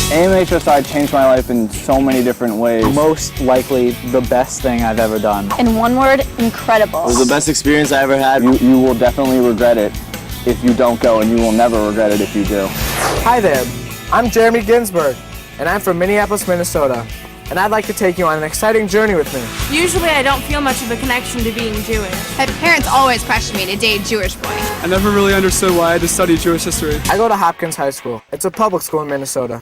AMHSI changed my life in so many different ways. Most likely the best thing I've ever done. In one word, incredible. It was the best experience I ever had. You will definitely regret it if you don't go, and you will never regret it if you do. Hi there, I'm Jeremy Ginsberg, and I'm from Minneapolis, Minnesota, and I'd like to take you on an exciting journey with me. Usually I don't feel much of a connection to being Jewish. My parents always question me to date a Jewish boy. I never really understood why I had to study Jewish history. I go to Hopkins High School. It's a public school in Minnesota.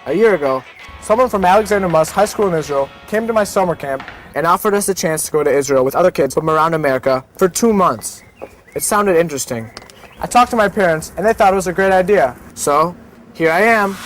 A year ago, someone from Alexander Muss High School in Israel came to my summer camp and offered us a chance to go to Israel with other kids from around America for 2 months. It sounded interesting. I talked to my parents and they thought it was a great idea. So, here I am.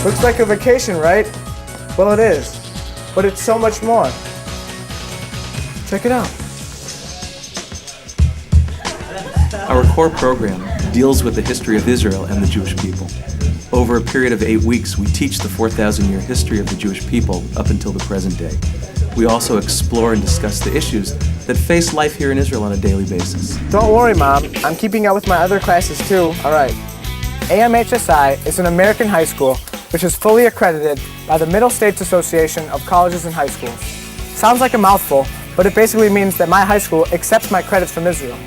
Looks like a vacation, right? Well, it is, but it's so much more. Check it out. Our core program deals with the history of Israel and the Jewish people. Over a period of 8 weeks, we teach the 4,000-year history of the Jewish people up until the present day. We also explore and discuss the issues that face life here in Israel on a daily basis. Don't worry, Mom. I'm keeping up with my other classes too. All right. AMHSI is an American high school which is fully accredited by the Middle States Association of Colleges and High Schools. Sounds like a mouthful, but it basically means that my high school accepts my credits from Israel.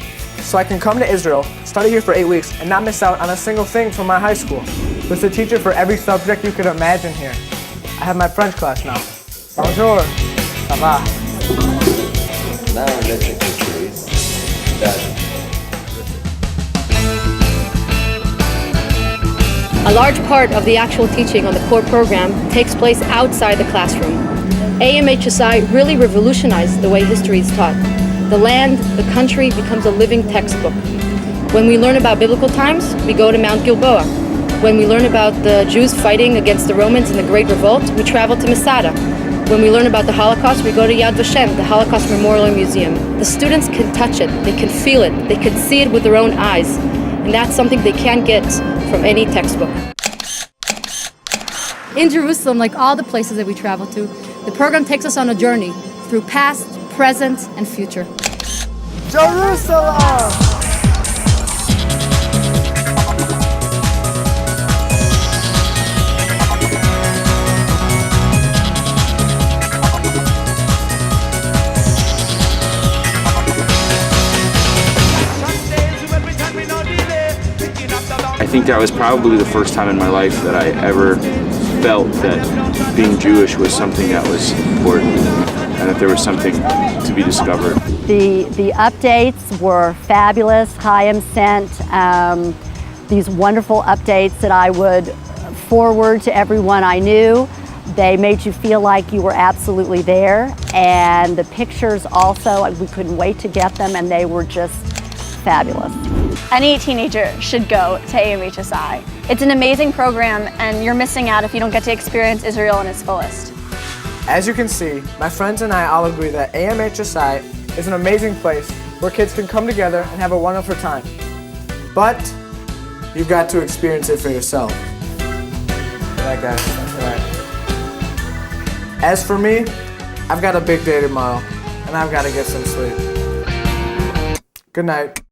So I can come to Israel, study here for 8 weeks, and not miss out on a single thing from my high school. There's a teacher for every subject you could imagine here. I have my French class now. Bonjour. Ça va? Now let's take pictures. A large part of the actual teaching on the core program takes place outside the classroom. AMHSI really revolutionized the way history is taught. The land, the country becomes a living textbook. When we learn about biblical times, we go to Mount Gilboa. When we learn about the Jews fighting against the Romans in the Great Revolt, we travel to Masada. When we learn about the Holocaust, we go to Yad Vashem, the Holocaust Memorial and Museum. The students can touch it, they can feel it, they can see it with their own eyes. And that's something they can't get from any textbook. In Jerusalem, like all the places that we travel to, the program takes us on a journey through past, present, and future. Jerusalem! I think that was probably the first time in my life that I ever felt that being Jewish was something that was important and that there was something to be discovered. The updates were fabulous. Chaim sent these wonderful updates that I would forward to everyone I knew. They made you feel like you were absolutely there, and the pictures also, we couldn't wait to get them, and they were just fabulous. Any teenager should go to AMHSI. It's an amazing program, and you're missing out if you don't get to experience Israel in its fullest. As you can see, my friends and I all agree that AMHSI is an amazing place where kids can come together and have a wonderful time. But you've got to experience it for yourself. Right, guys? Right. As for me, I've got a big day tomorrow, and I've got to get some sleep. Good night.